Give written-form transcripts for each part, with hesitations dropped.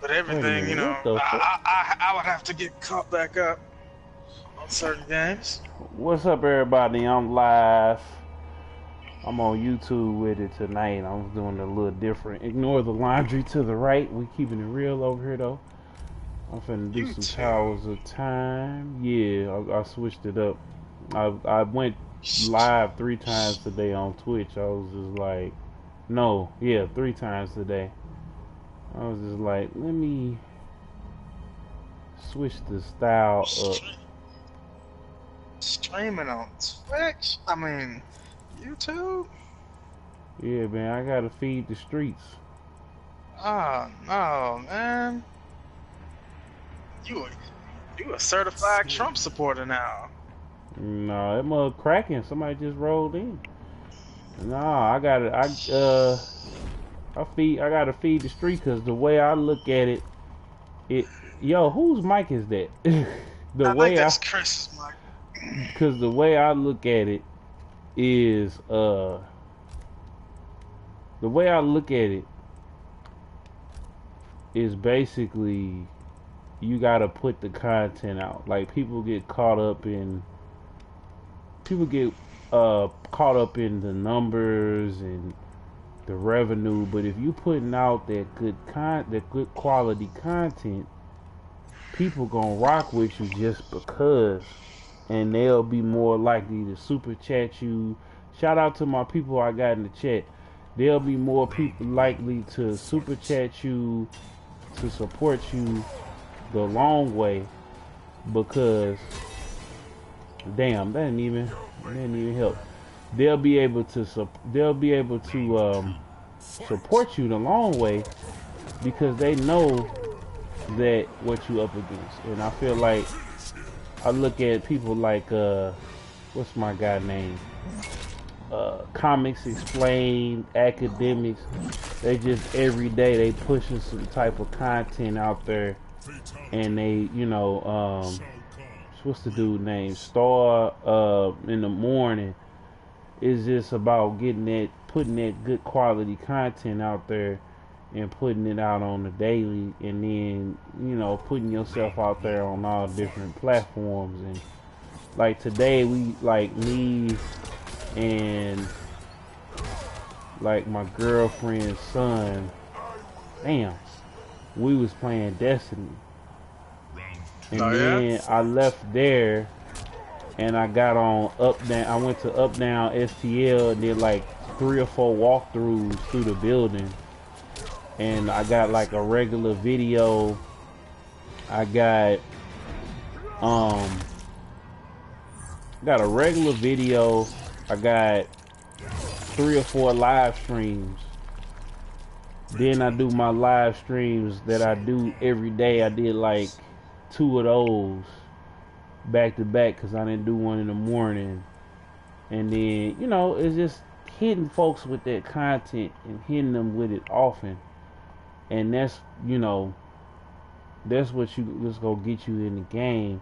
But Wait a everything, you minute, know, what the fuck? I would have to get caught back up on certain games. What's up, everybody? I'm live. I'm on YouTube with it tonight. I'm doing a little different. Ignore the laundry to the right. We keeping it real over here, though. I'm finna do some Towers of Time. Yeah, I switched it up. I went live 3 times today on Twitch. I was just like, no, yeah, 3 times today. I was just like, let me switch the style up. Streaming on Twitch? I mean, YouTube? Yeah, man, I gotta feed the streets. Oh, no, man. You a certified Trump supporter now. No, that mug cracking. Somebody just rolled in. Nah, I gotta feed the street, cause the way I look at it, yo, whose mic is that? I think that's Chris's mic. Cause the way I look at it is basically you gotta put the content out. Like people get caught up in the numbers and the revenue, but if you putting out that good quality content, people gonna rock with you just because, and they'll be more likely to super chat you. Shout out to my people I got in the chat. There'll be more people likely to super chat you, to support you the long way, because damn, that didn't even help. They'll be able to support you the long way because they know that what you up against. And I feel like I look at people like what's my guy name? Comics Explained, Academics. They just every day they pushing some type of content out there, and they, you know, what's the dude name? Star in the morning. Is just about putting that good quality content out there and putting it out on the daily, and then, you know, putting yourself out there on all different platforms. And like today, we, like me and like my girlfriend's son, damn, we was playing Destiny. And then I left there and I got on I went to Up Down STL and did like 3 or 4 walkthroughs through the building. And I got like a regular video. I got a regular video. I got 3 or 4 live streams. Then I do my live streams that I do every day. I did like 2 of those back to back because I didn't do one in the morning. And then, you know, it's just hitting folks with that content and hitting them with it often. And that's, you know, that's what's gonna get you in the game,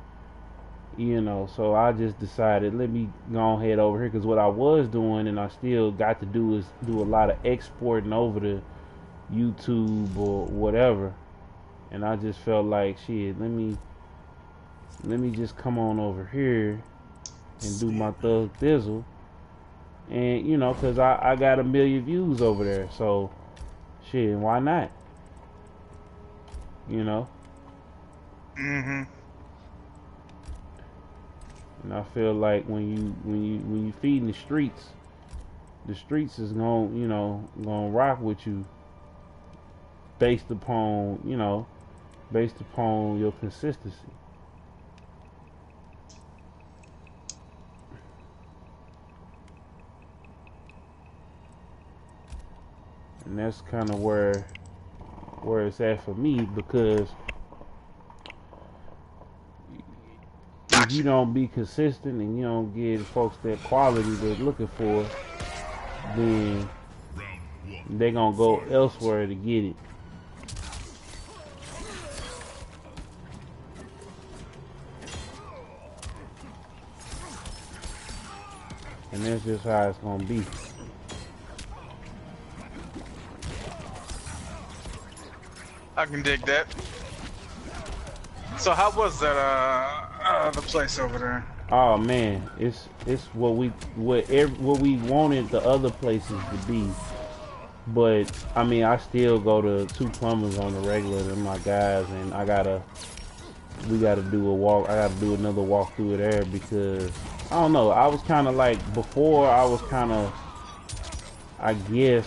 you know. So I just decided, let me go ahead over here, because what I was doing and I still got to do is do a lot of exporting over to YouTube or whatever. And I just felt like, shit, let me just come on over here and do my Thug Thizzle. And, you know, because I got 1 million views over there. So, shit, why not? You know? Mm-hmm. And I feel like when you feeding the streets is gonna, you know, gonna rock with you based upon your consistency. And that's kind of where it's at for me, because if you don't be consistent and you don't give folks that quality they're looking for, then they're gonna go elsewhere to get it. And that's just how it's gonna be. I can dig that. So how was that the place over there? Oh man, it's what we wanted the other places to be. But I mean, I still go to Two Plumbers on the regular. They're my guys, and we gotta do a walk. I gotta do another walk through there because I don't know. I was kind of like before. I was kind of, I guess,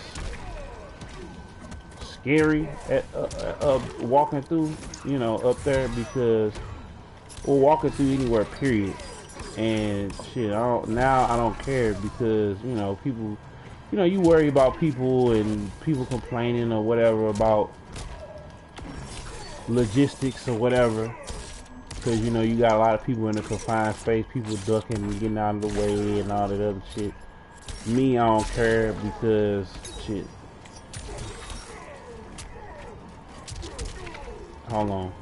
scary at walking through, you know, up there because we're walking through anywhere, period. And shit, now I don't care because you know people. You know, you worry about people and people complaining or whatever about logistics or whatever. Because, you know, you got a lot of people in a confined space, people ducking and getting out of the way and all that other shit. Me, I don't care because, shit. Hold on.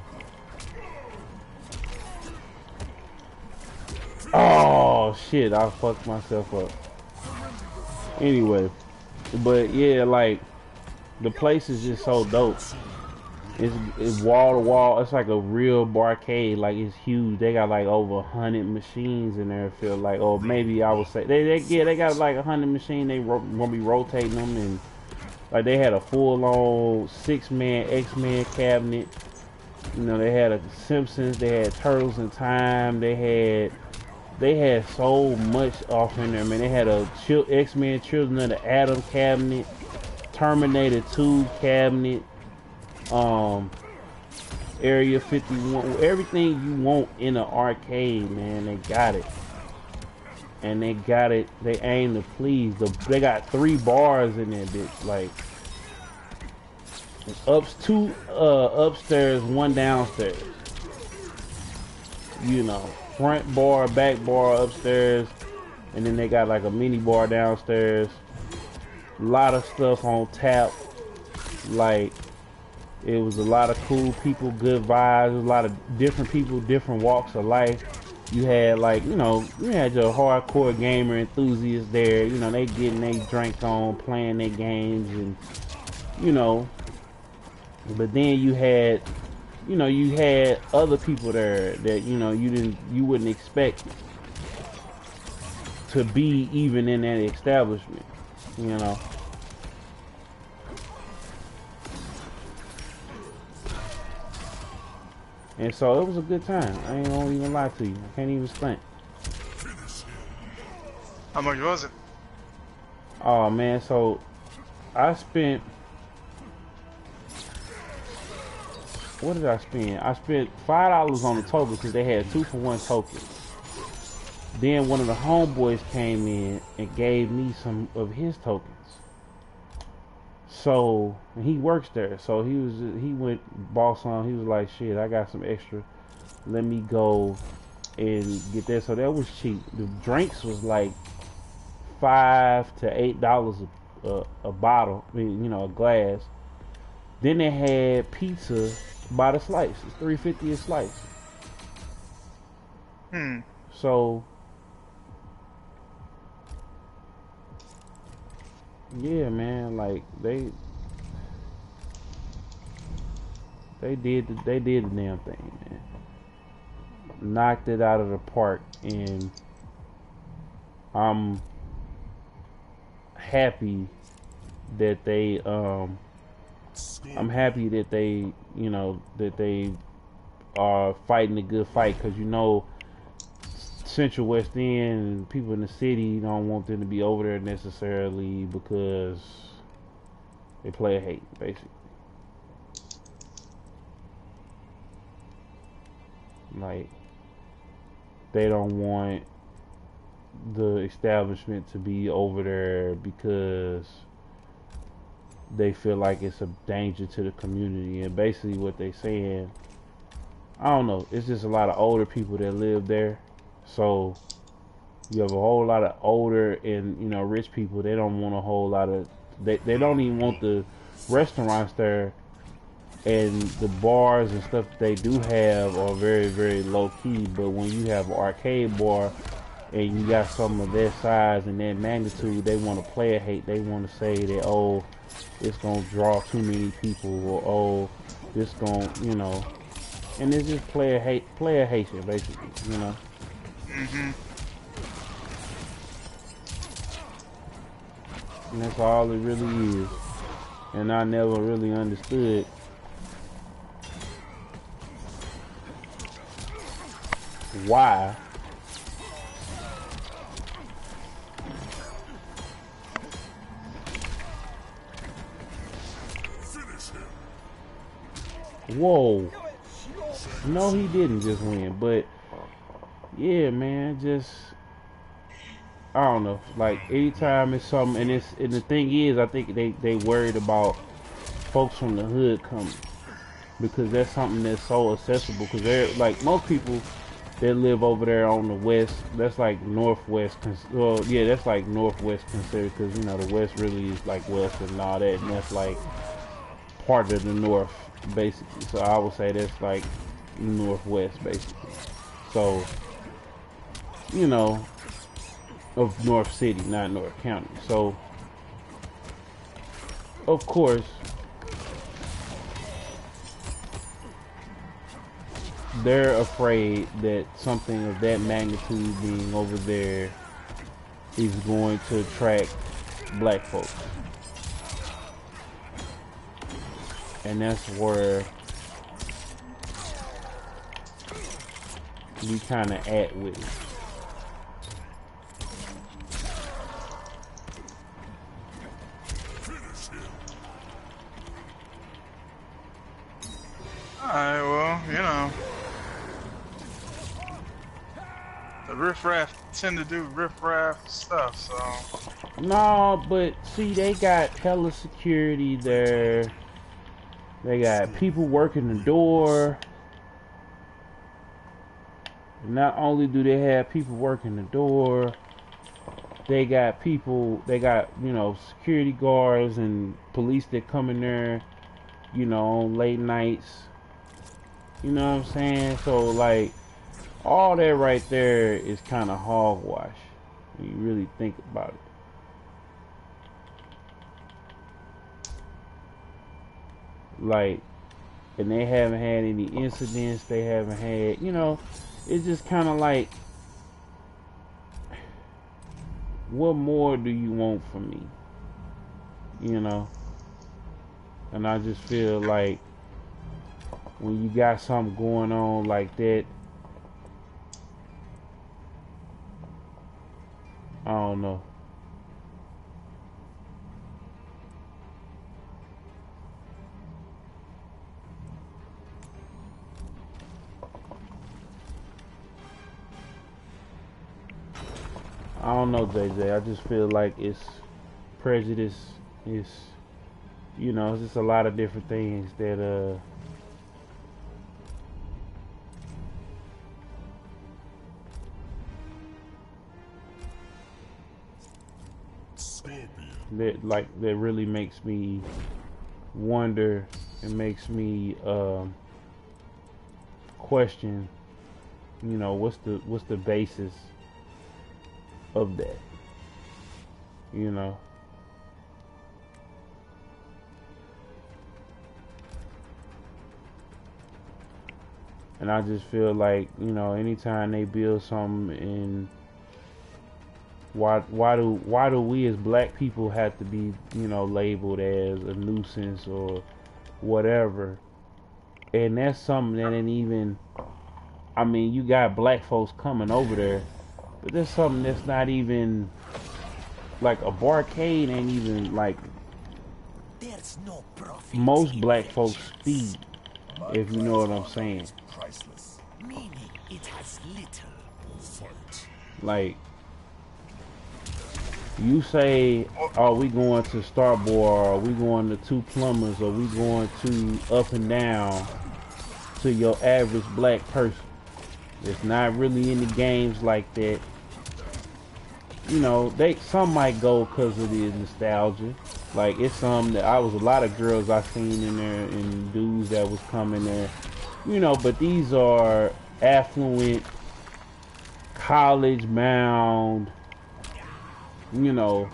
Oh, shit, I fucked myself up. Anyway, but yeah, like the place is just so dope. It's wall to wall. It's like a real barcade. Like it's huge. They got like over 100 machines in there. I feel like, or maybe I would say they got like 100 machines. They gonna be rotating them, and like they had a full-on 6-man X-Men cabinet. You know, they had a Simpsons. They had Turtles in Time. They had so much off in there, man. They had a X-Men Children of the Atom cabinet, Terminator 2 cabinet, Area 51, everything you want in an arcade, man. They got it. And they got it, they aim to please. They got 3 bars in there, bitch. Like, two upstairs, 1 downstairs. You know. Front bar, back bar upstairs, and then they got like a mini bar downstairs. A lot of stuff on tap. Like, it was a lot of cool people, good vibes. A lot of different people, different walks of life. You had like, you know, you had your hardcore gamer enthusiasts there. You know, they getting their drink on, playing their games, and you know. But then you had, you know, you had other people there that, you know, you wouldn't expect to be even in that establishment, you know. And so it was a good time. I ain't gonna even lie to you. I can't even stunt. How much was it? Oh man, so I spent, what did I spend? I spent $5 on the token because they had 2-for-1 tokens. Then one of the homeboys came in and gave me some of his tokens. So he works there. So he went boss on. He was like, shit, I got some extra. Let me go and get that. So that was cheap. The drinks was like $5 to $8 a bottle. I mean, you know, a glass. Then they had pizza by the slice. It's $3.50 a slice. So yeah, man, like they did the damn thing, man. Knocked it out of the park, and I'm happy that they you know, that they are fighting a good fight, because you know Central West End and people in the city don't want them to be over there necessarily because they play a hate, basically. Like, they don't want the establishment to be over there because they feel like it's a danger to the community. And basically what they saying, I don't know, it's just a lot of older people that live there. So you have a whole lot of older and, you know, rich people. They don't want a whole lot of, they don't even want the restaurants there, and the bars and stuff that they do have are very, very low key. But when you have an arcade bar and you got some of their size and that magnitude, they want to player hate. They want to say that, oh, it's gonna draw too many people, or oh, this gonna, you know, and it's just player hating basically, you know. And that's all it really is. And I never really understood why whoa. No, he didn't just win, but yeah, man, just I don't know. Like anytime it's something, and the thing is, I think they worried about folks from the hood coming, because that's something that's so accessible. Because they're like most people that live over there on the west. That's like northwest. Well, yeah, that's like northwest considered, because you know the west really is like west and all that, and that's like part of the north basically. So I would say that's like northwest basically. So you know, of North City, not North County. So of course they're afraid that something of that magnitude being over there is going to attract black folks. And that's where we kind of at with it. Alright, well, you know. The riffraff tend to do riffraff stuff, so. No, but see, they got hella security there. They got people working the door. Not only do they have people working the door, they got people, you know, security guards and police that come in there, you know, on late nights. You know what I'm saying? So, like, all that right there is kind of hogwash when you really think about it. Like, and they haven't had any incidents. They haven't had, you know, it's just kind of like, what more do you want from me? You know? And I just feel like when you got something going on like that, I don't know. I don't know, JJ. I just feel like it's prejudice. It's, you know, it's just a lot of different things that that really makes me wonder and makes me question, you know, what's the basis of that, you know. And I just feel like, you know, anytime they build something, and why do we as black people have to be, you know, labeled as a nuisance or whatever? And that's something that ain't even, I mean, you got black folks coming over there, but there's something that's not even, like a barcade ain't even like there's no profit most black folks feed, if you know what I'm saying. Priceless. Meaning it has little fight. Like, you say, are we going to Starboard, or are we going to Two Plumbers, or we going to Up and Down, to your average black person that's not really into games like that. You know, some might go because of the nostalgia. Like, it's some that a lot of girls I seen in there and dudes that was coming there, you know, but these are affluent college bound, you know,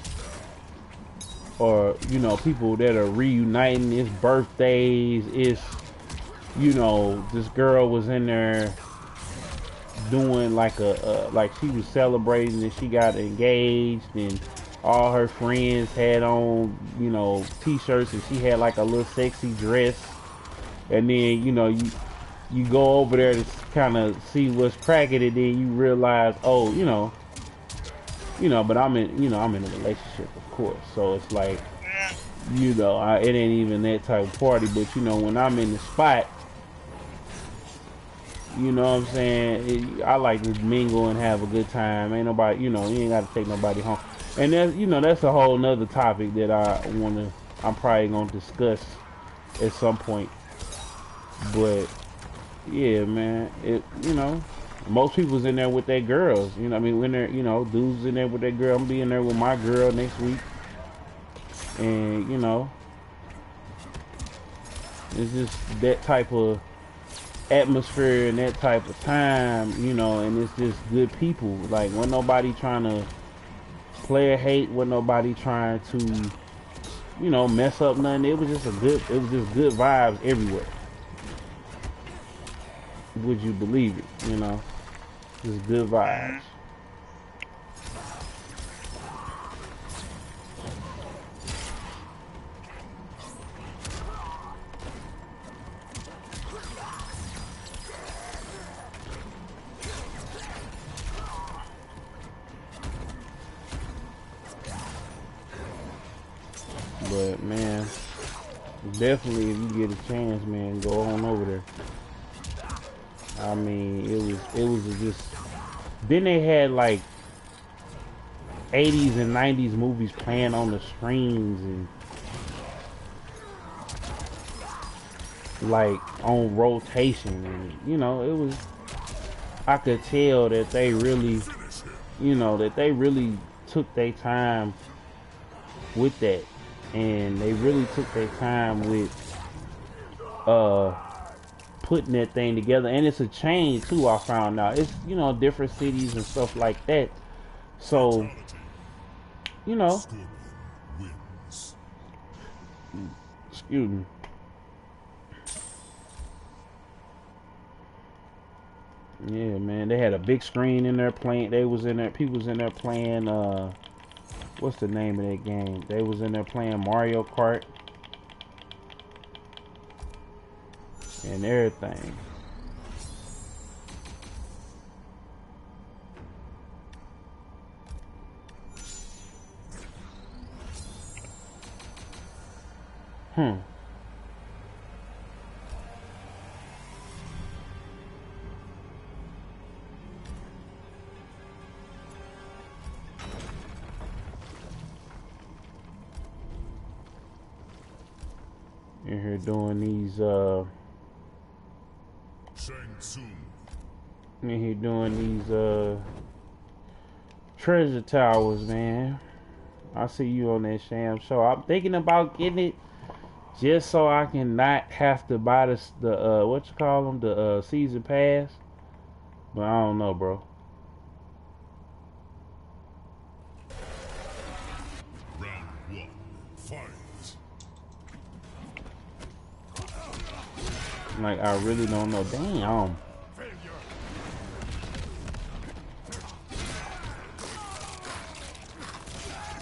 or, you know, people that are reuniting. It's birthdays. It's, you know, this girl was in there doing like like she was celebrating and she got engaged, and all her friends had on, you know, t-shirts, and she had like a little sexy dress. And then, you know, you go over there to kind of see what's cracking, and then you realize, oh, you know, but I'm in a relationship, of course. So it's like, you know, it ain't even that type of party. But, you know, when I'm in the spot, you know what I'm saying, I like to mingle and have a good time. Ain't nobody, you know, you ain't got to take nobody home. And that's, you know, that's a whole nother topic that I'm probably going to discuss at some point. But yeah, man, you know, most people's in there with their girls. You know, I mean, when they're, you know, dudes in there with their girl. I'm being there with my girl next week, and you know, it's just that type of atmosphere and that type of time, you know, and it's just good people. Like, wasn't nobody trying to play or hate, wasn't nobody trying to, you know, mess up nothing. It was just good vibes everywhere. Would you believe it? You know, just good vibes. But man, definitely if you get a chance, man, go on over there. I mean, it was just, then they had like 80s and 90s movies playing on the screens, and like on rotation, and you know, it was, I could tell that they really, you know, that they really took their time with that, and they really took their time with putting that thing together. And it's a chain too, I found out. It's, you know, different cities and stuff like that. So, you know, excuse me. Yeah, man, they had a big screen in there playing. They was in there, people was in there playing, what's the name of that game? They was in there playing Mario Kart and everything. In here doing these treasure towers, man. I see you on that sham show. I'm thinking about getting it just so I can not have to buy the what you call them, the season pass. But I don't know, bro. Round one, fight. Like, I really don't know. Damn.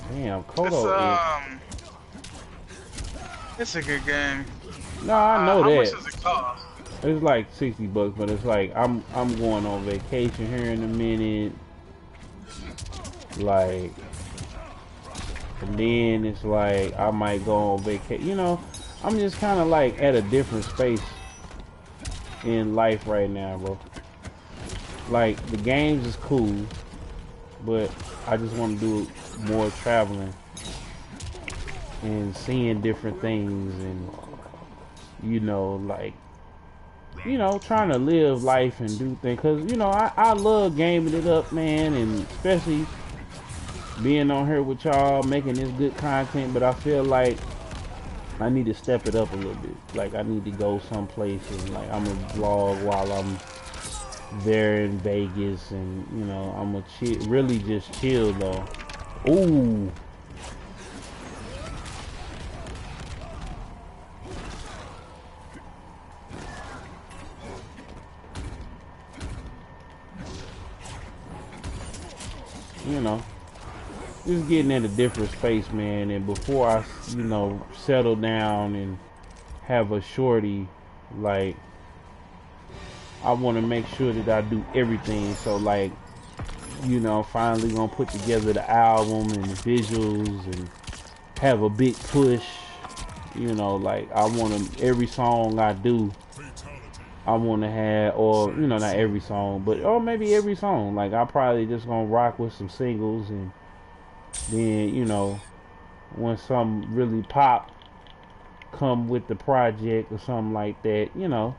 Damn, Kodo. It's a good game. No, I know that. How much does it cost? It's like $60, but it's like I'm going on vacation here in a minute. Like, and then it's like I might go on vacation. You know, I'm just kind of like at a different space in life right now, bro. Like, the games is cool, but I just want to do more traveling and seeing different things, and you know, like, you know, trying to live life and do things, because you know, I love gaming it up, man, and especially being on here with y'all making this good content. But I feel like I need to step it up a little bit. Like, I need to go someplace and like I'm gonna vlog while I'm there in Vegas, and you know, I'm gonna really just chill though. Ooh. You know, just getting in a different space, man. And before I, you know, settle down and have a shorty, like, I want to make sure that I do everything. So, like, you know, finally gonna put together the album and the visuals and have a big push. You know, like, I want to, every song I do, I want to have, or, you know, not every song, but, or maybe every song. Like, I probably just gonna rock with some singles, and then, you know, when some really pop come with the project or something like that, you know.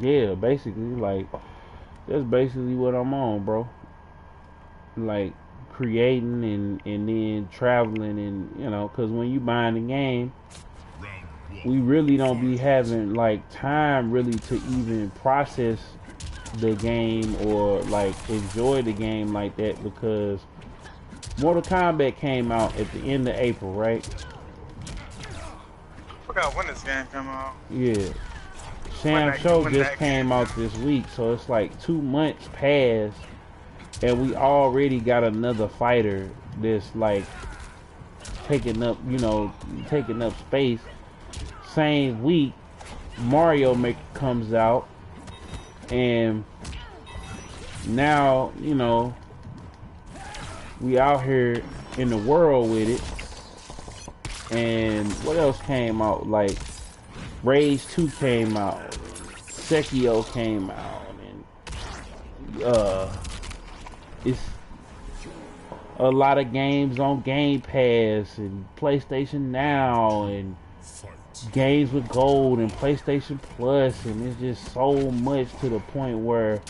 Yeah, basically, like, that's basically what I'm on, bro. Like, creating and then traveling, and, you know, because when you buying the game, we really don't be having, like, time really to even process the game or, like, enjoy the game like that, because Mortal Kombat came out at the end of April, right? I forgot when this game came out. Yeah. Sham Show just came out this week, so it's like 2 months past, and we already got another fighter that's, like, taking up, you know, taking up space. Same week, Mario Maker comes out, and now, you know, we out here in the world with it. And what else came out? Like, Rage 2 came out, Sekiro came out, and it's a lot of games on Game Pass and PlayStation Now, and games with gold and PlayStation Plus, and it's just so much to the point where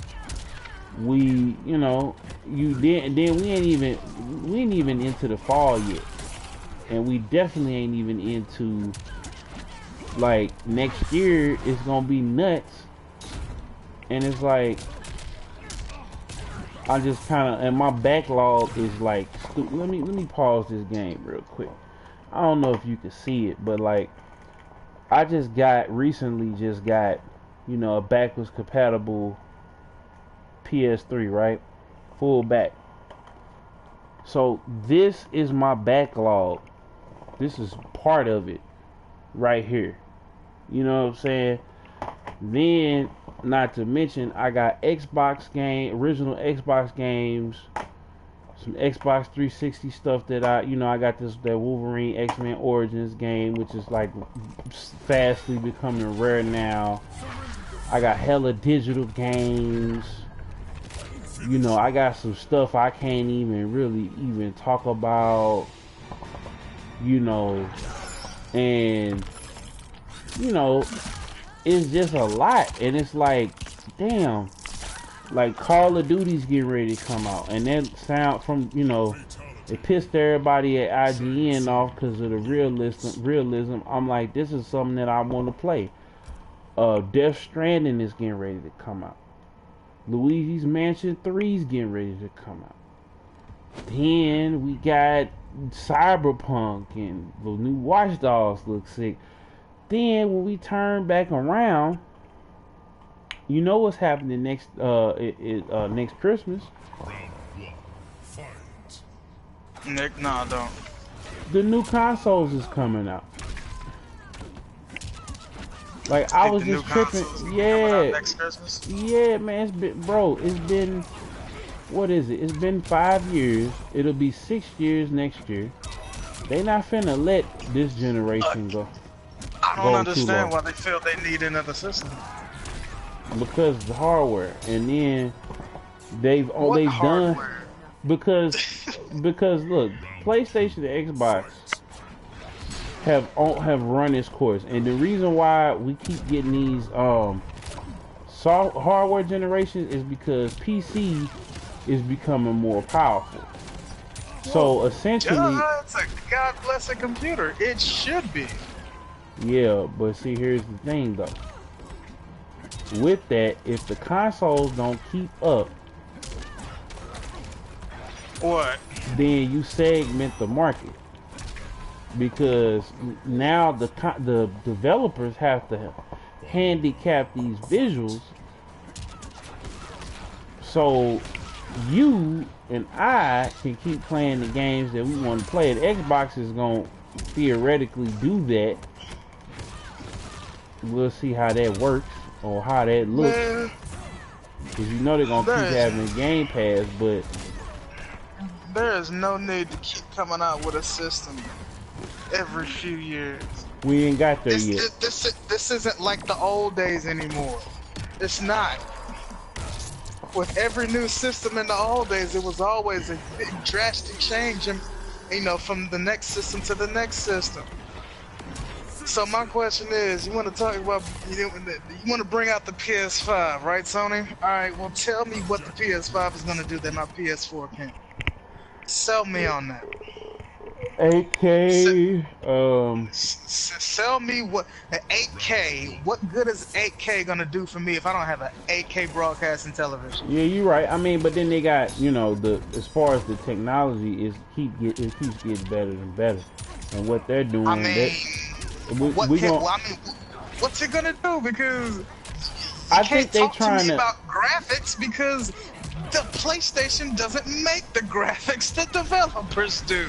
we, you know, we ain't even into the fall yet, and we definitely ain't even into, like, next year it's gonna be nuts. And it's like, I just kind of, and my backlog is like, let me pause this game real quick. I don't know if you can see it, but, like, I recently just got, you know, a backwards compatible PS3, right? Full back. So this is my backlog. This is part of it right here. You know what I'm saying? Then, not to mention, I got original Xbox games, some Xbox 360 stuff that I got that Wolverine X-Men Origins game, which is, like, fastly becoming rare now. I got hella digital games. You know, I got some stuff I can't even really even talk about, you know, and, you know, it's just a lot. And it's like, damn, like, Call of Duty's getting ready to come out, and that sound from, you know, it pissed everybody at IGN off because of the realism. I'm like, this is something that I want to play. Death Stranding is getting ready to come out. Luigi's Mansion 3 is getting ready to come out. Then we got Cyberpunk, and the new Watch Dogs look sick. Then when we turn back around, you know what's happening next next Christmas? Nick, no, I don't. The new consoles is coming out. Like, I was just tripping. Yeah. Next Christmas? Yeah, man. It's been, what is it? It's been 5 years. It'll be 6 years next year. They not finna let this generation go. I don't understand why they feel they need another system. Because the hardware, and then they've done, because look, PlayStation and Xbox have run its course, and the reason why we keep getting these hardware generations is because PC is becoming more powerful. So essentially, it's a God bless a computer. It should be. Yeah, but see, here's the thing though. with that, if the consoles don't keep up, What? then you segment the market, because now the developers have to handicap these visuals, so you and I can keep playing the games that we want to play. The Xbox is going to theoretically do that. We'll see how that works or how that looks. Because you know they're going to keep having a Game Pass, but there is no need to keep coming out with a system every few years. We ain't got there yet. This isn't like the old days anymore. It's not. With every new system in the old days, it was always a big drastic change, and you know, from the next system to the next system. So my question is, you want to talk about, you want to bring out the PS5, right, Sony? All right, well, tell me what the PS5 is going to do that my PS4 can't. Sell me on that. 8K. Sell me what an 8K. What good is 8K gonna do for me if I don't have an 8K broadcasting television? Yeah, you're right. I mean, but then they got, you know, as far as the technology it keeps getting better and better, and what they're doing. I mean, what's it gonna do? Because I think they're trying to about graphics, because the PlayStation doesn't make the graphics the developers do.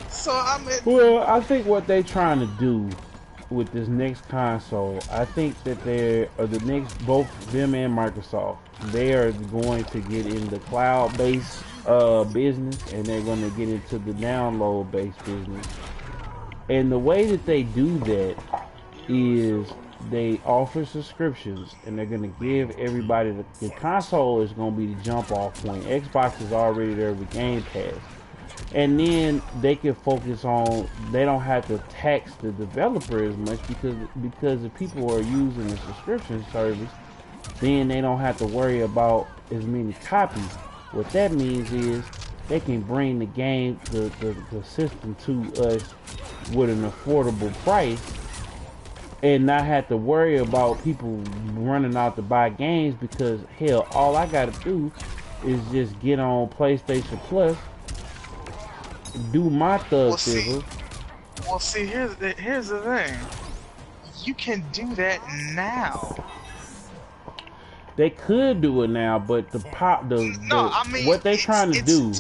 So I mean, well, I think what they're trying to do with this next console, I think that both them and Microsoft, they are going to get in the cloud-based business, and they're going to get into the download-based business. And the way that they do that is they offer subscriptions, and they're going to give everybody the console is going to be the jump-off point. Xbox is already there with Game Pass. And then they can focus on, they don't have to tax the developer as much, because if people are using the subscription service, then they don't have to worry about as many copies. What that means is they can bring the game, the system to us with an affordable price, and not have to worry about people running out to buy games, because hell, all I gotta do is just get on PlayStation Plus, do my thug thing. Well, see, here's the thing. You can do that now. They could do it now, but what they trying to do.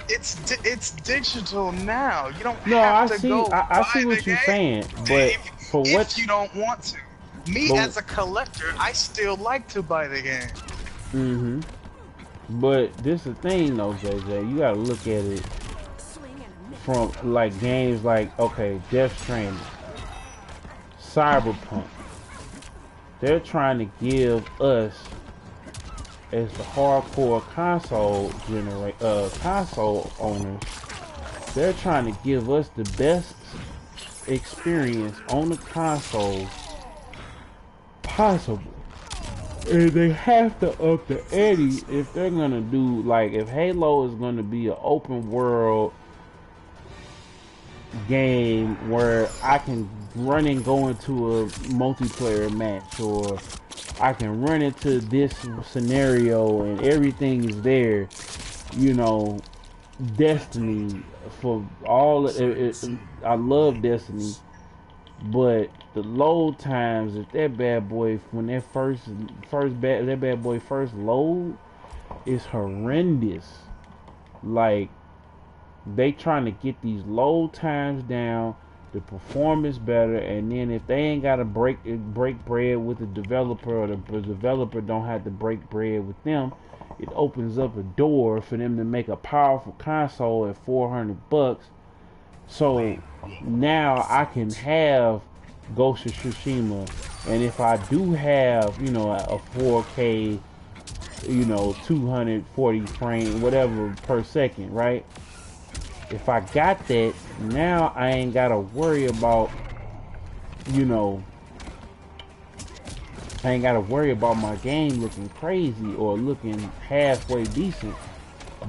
It's digital now. You don't No, have I to see. go I see what you're saying, but if you don't want to. Me as a collector, I still like to buy the game. Mm-hmm. But this is the thing, though, JJ. You gotta look at it from like games like, okay, Death Stranding, Cyberpunk. They're trying to give us, as the hardcore console owners, they're trying to give us the best experience on the console possible. And they have to up the ante if they're gonna do, like, if Halo is gonna be an open world game where I can run and go into a multiplayer match, or I can run into this scenario and everything is there, you know, Destiny, for all I love Destiny, but the load times, if that bad boy, when that that bad boy first load, is horrendous. Like, they trying to get these load times down, the performance better, and then if they ain't got to break bread with the developer, or the developer don't have to break bread with them, it opens up a door for them to make a powerful console at $400. So now I can have Ghost of Tsushima, and if I do have, you know, a 4K, you know, 240 frame, whatever per second, right? If I got that, now I ain't gotta worry about, you know, I ain't gotta worry about my game looking crazy or looking halfway decent,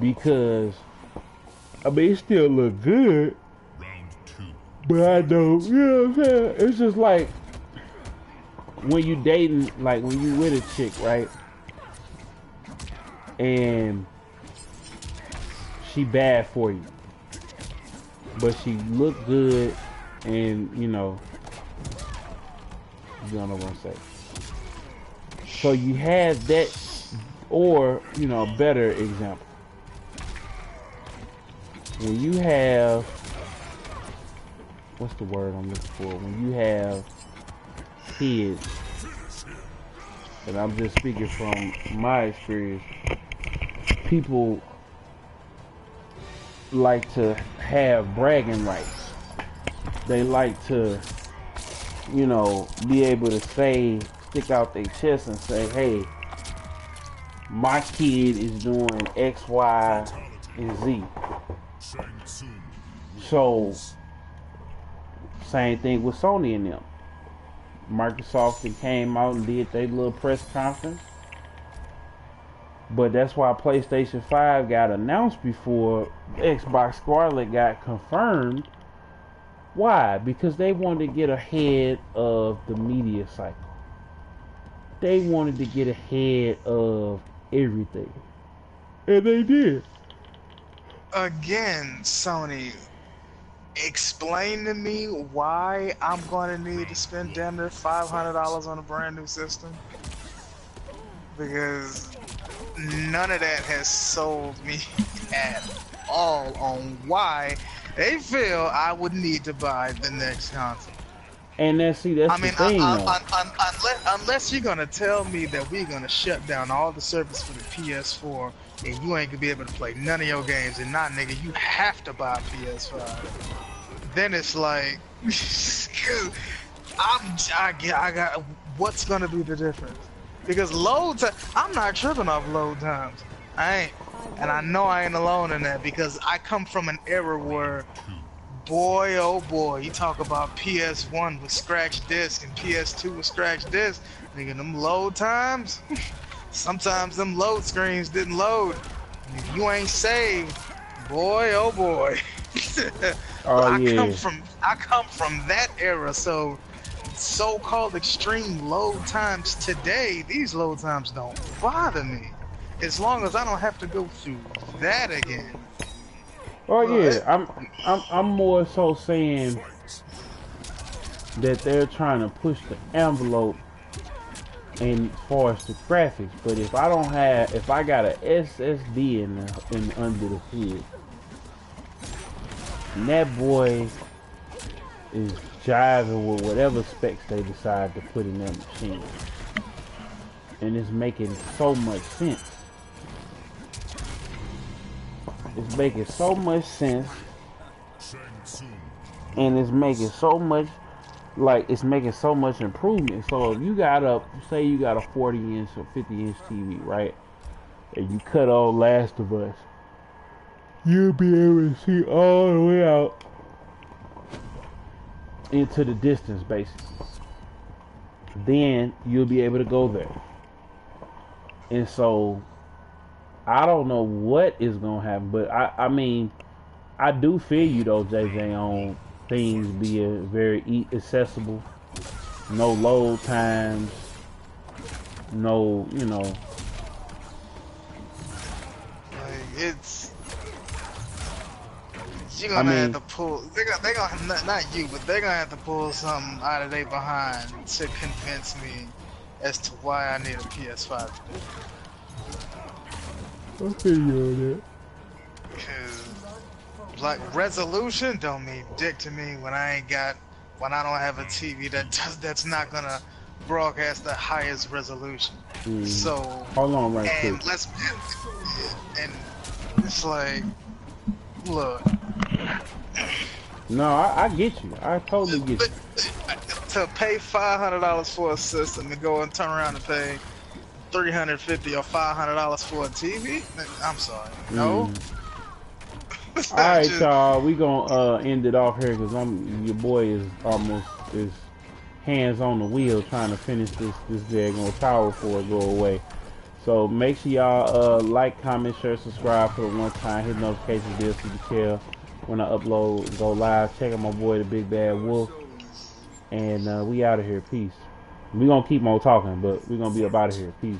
because, I mean, it still look good, but I don't, you know what I'm saying? It's just like, when you dating, like when you with a chick, right? And she bad for you, but she look good, and you know what I'm say. So you had that, or you know, better example. When you have, what's the word I'm looking for? When you have kids, and I'm just speaking from my experience, people like to have bragging rights. They like to, you know, be able to say, stick out their chest and say, hey, my kid is doing X, Y, and Z. So, same thing with Sony and them. Microsoft came out and did their little press conference. But that's why PlayStation 5 got announced before Xbox Scarlet got confirmed. Why? Because they wanted to get ahead of the media cycle. They wanted to get ahead of everything. And they did. Again, Sony, explain to me why I'm going to need to spend damn near $500 on a brand new system. Because none of that has sold me at all on why they feel I would need to buy the next console. And that's the thing, unless you're gonna tell me that we're gonna shut down all the service for the PS4 and you ain't gonna be able to play none of your games, and not, nigga, you have to buy a PS5. Then it's like, I got what's gonna be the difference? Because load time, I'm not tripping off load times. I ain't, and I know I ain't alone in that, because I come from an era where, boy, oh boy, you talk about PS1 with scratch disc and PS2 with scratch disc. Nigga, them load times, sometimes them load screens didn't load. If you ain't saved, boy, oh boy. Oh, I come from that era, so-called extreme load times today, these load times don't bother me, as long as I don't have to go through that again. Oh yeah, I'm more so saying that they're trying to push the envelope and as far as the graphics. But if I got an SSD in under the hood, and that boy is jiving with whatever specs they decide to put in that machine, and it's making so much sense. It's making so much sense, and it's making so much, it's making so much improvement. So if you got say you got a 40-inch or 50-inch TV, right, and you cut off Last of Us, you'll be able to see all the way out into the distance, basically. Then you'll be able to go there. And so I don't know what is gonna happen, but I mean, I do feel you though, JJ, on things being very accessible, no load times, no, you know. It's you're gonna have to pull. They're gonna not you, but they're gonna have to pull something out of their behind to convince me as to why I need a PS5 to do. I feel you on that. Cause like resolution don't mean dick to me when I don't have a TV that's not gonna broadcast the highest resolution. So hold on right quick. And it's like, look. No, I get you. I totally get you. To pay $500 for a system and go and turn around and pay $350 or $500 for a TV? I'm sorry. No. Alright, y'all. We gonna end it off here because your boy is hands on the wheel trying to finish this daggone tower before it go away. So make sure y'all like, comment, share, subscribe for the one time, hit notification bell so you can tell when I upload, go live. Check out my boy the Big Bad Wolf, and we out of here. Peace. We gonna keep on talking, but we gonna be up out of here. Peace.